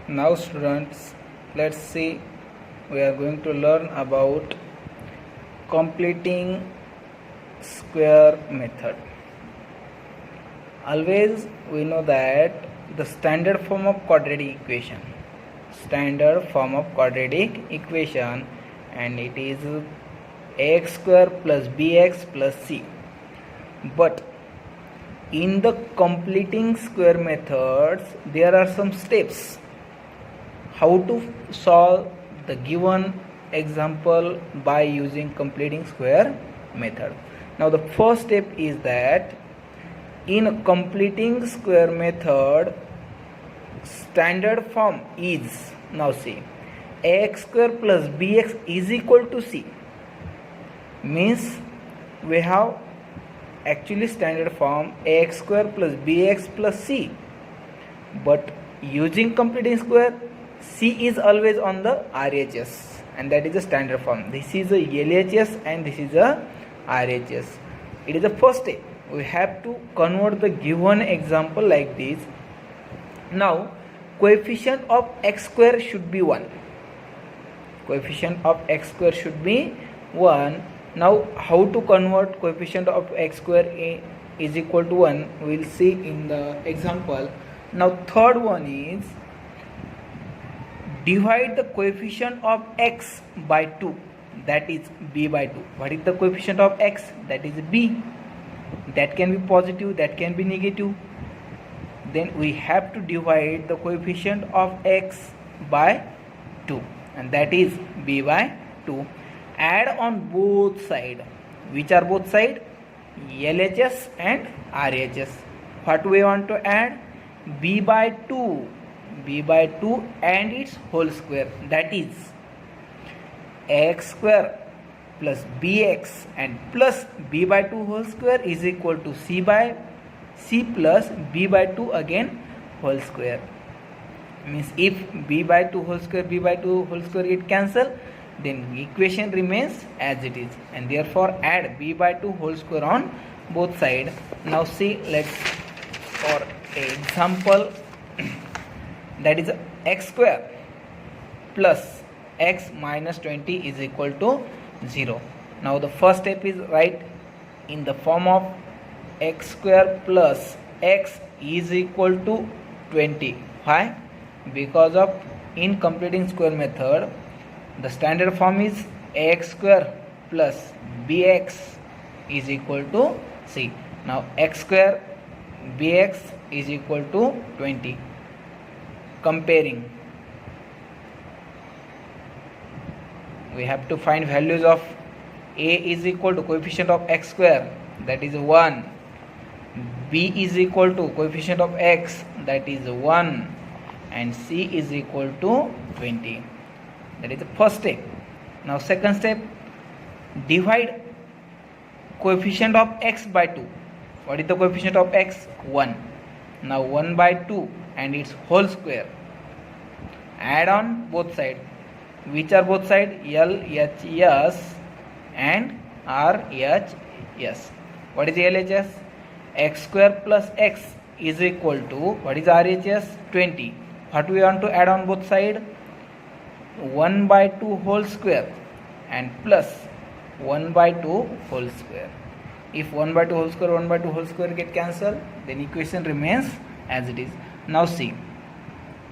Now students, let's see, we are going to learn about completing square method. Always we know that the standard form of quadratic equation, and it is ax square plus bx plus c. But in the completing square methods, there are some steps how to solve the given example by using completing square method. Now the first step is that in completing square method, standard form is, now see, ax square plus bx is equal to c, means we have actually standard form ax square plus bx plus c, but using completing square, c is always on the RHS, and that is the standard form. This is a LHS and this is a RHS. It is the first step. We have to convert the given example like this. Now coefficient of x square should be 1. Coefficient of x square should be 1. Now how to convert coefficient of x square is equal to 1, we will see in the example. Now third one is divide the coefficient of x by 2, that is b by 2. What is the coefficient of x? That is b. That can be positive, that can be negative. Then we have to divide the coefficient of x by 2, and that is b by 2. Add on both sides. Which are both sides? LHS and RHS. What we want to add? b by 2 and its whole square, that is x square plus bx and plus b by 2 whole square is equal to c plus b by 2 again whole square. Means if b by 2 whole square get cancel, then equation remains as it is, and therefore add b by 2 whole square on both sides. Now see, let's for example, that is x square plus x minus 20 is equal to 0. Now the first step is write in the form of x square plus x is equal to 20. Why? Because of in completing square method, the standard form is ax square plus bx is equal to c. Now x square bx is equal to 20. Comparing, we have to find values of a is equal to coefficient of x square, that is 1. b is equal to coefficient of x, that is 1, and c is equal to 20. That is the first step. Now second step, divide coefficient of x by 2. What is the coefficient of x? 1. Now 1 by 2 and its whole square. Add on both sides. Which are both sides? LHS and RHS. What is LHS? X square plus x is equal to, what is RHS? 20. What we want to add on both sides? 1 by 2 whole square and plus 1 by 2 whole square. If 1 by 2 whole square get cancelled, then equation remains as it is. Now see,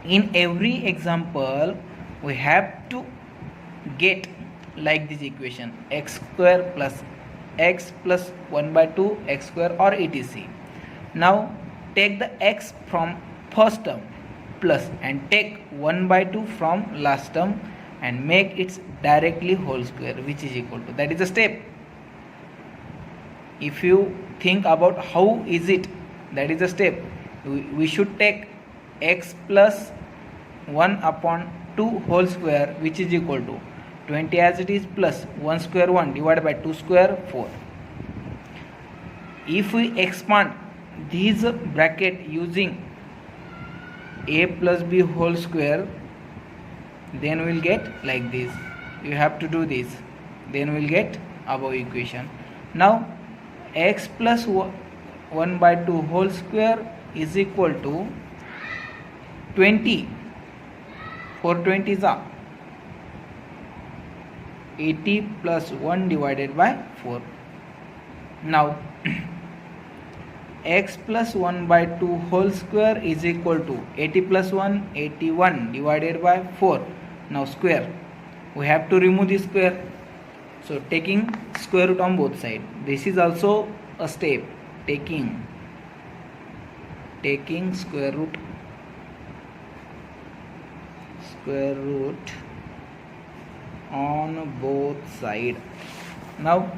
in every example we have to get like this equation, x square plus x plus 1 by 2 x square or etc. Now take the x from first term plus and take 1 by 2 from last term and make it directly whole square, which is equal to, that is the step. If you think about how is it, that is the step. We should take x plus 1 upon 2 whole square, which is equal to 20 as it is, plus 1 square 1 divided by 2 square 4. If we expand this bracket using a plus b whole square, then we will get like this. You have to do this, then we will get above equation. Now x plus 1 by 2 whole square is equal to 20 420 is 80 plus 1 divided by 4. Now x plus 1 by 2 whole square is equal to 80 plus 1 81 divided by 4. Now square, we have to remove the square, so taking square root on both sides. This is also a step, taking square root on both sides. Now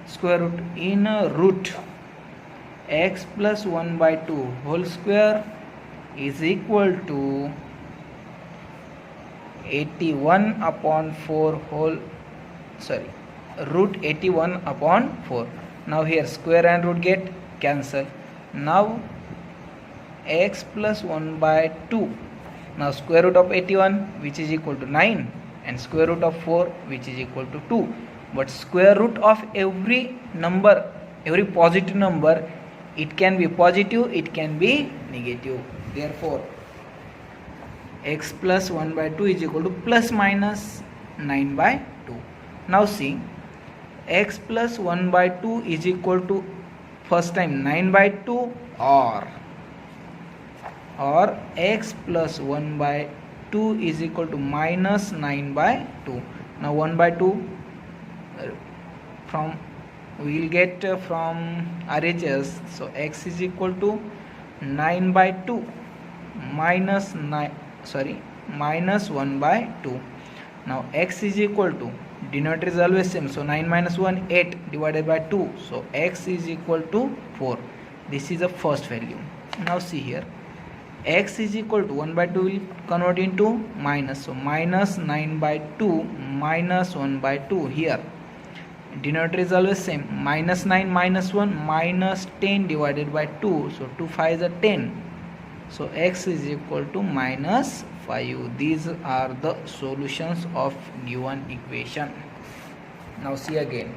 square root in root x plus 1 by 2 whole square is equal to 81 upon 4 root 81 upon 4. Now here square and root get cancel. Now x plus 1 by 2. Now square root of 81, which is equal to 9, and square root of 4, which is equal to 2. But square root of every number, every positive number, it can be positive, it can be negative. Therefore x plus 1 by 2 is equal to plus minus 9 by 2. Now see, x plus 1 by 2 is equal to first time 9 by 2 or x plus 1 by 2 is equal to minus 9 by 2. Now 1 by 2 from we will get from RHS, so x is equal to 9 by 2 minus 1 by 2. Now x is equal to, denominator is always same, so 9 minus 1 8 divided by 2, so x is equal to 4. This is the first value. Now see here, x is equal to 1 by 2 will convert into minus, so minus 9 by 2 minus 1 by 2. Here denominator is always same, minus 9 minus 1 minus 10 divided by 2, so 2 5 is 10, so x is equal to minus 5. These are the solutions of given equation. Now see again,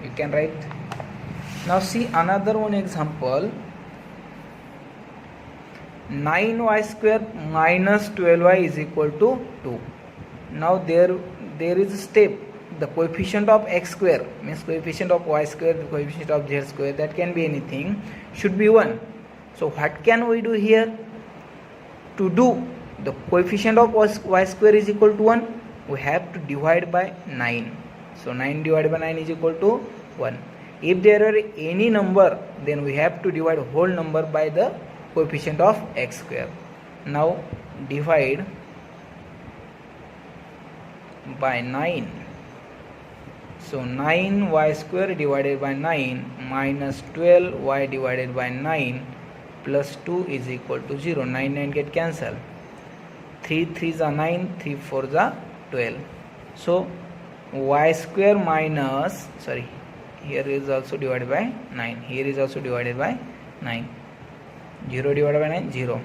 you can write. Now see another one example, 9y square minus 12y is equal to 2. Now there is a step, the coefficient of x square means coefficient of y square, the coefficient of z square, that can be anything, should be 1. So what can we do here? To do the coefficient of y square is equal to 1, we have to divide by 9. So 9 divided by 9 is equal to 1. If there are any number, then we have to divide whole number by the coefficient of x square. Now divide by 9. So 9y square divided by 9 minus 12y divided by 9 plus 2 is equal to 0. 9 9 get cancelled. 3 3s are 9, 3 4s are 12. So y square minus, here is also divided by 9, here is also divided by 9. 0 divided by 9, 0.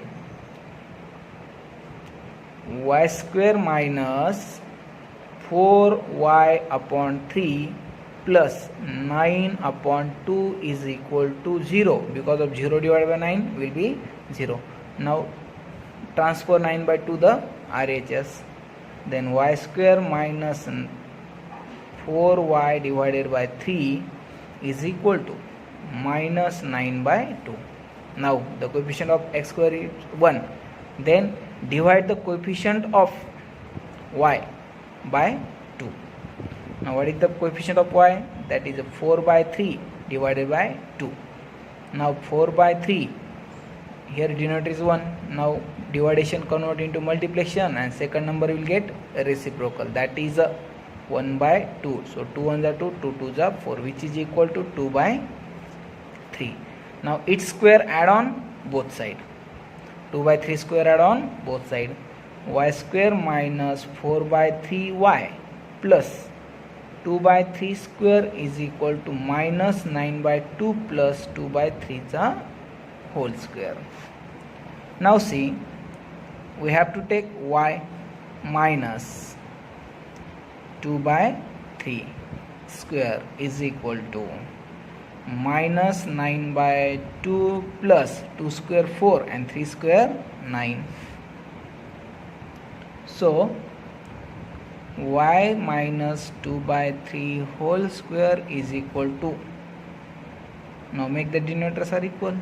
Y square minus 4y upon 3 plus 9 upon 2 is equal to 0, because of 0 divided by 9 will be 0. Now transfer 9 by 2 the RHS, then y square minus 4y divided by 3 is equal to minus 9 by 2. Now the coefficient of x square is 1, then divide the coefficient of y by 2. Now what is the coefficient of y? That is 4 by 3 divided by 2. Now 4 by 3, here denominator is 1. Now division convert into multiplication and second number will get reciprocal, that is 1 by 2. So 2 1s are 2, 2 2s are 4, which is equal to 2 by 3. Now its square add on both side. 2 by 3 square add on both side. Y square minus 4 by 3y plus 2 by 3 square is equal to minus 9 by 2 plus 2 by 3 is a whole square. Now see, we have to take y minus 2 by 3 square is equal to minus 9 by 2 plus 2 square 4 and 3 square 9. So y minus 2 by 3 whole square is equal to, now make the denominators are equal,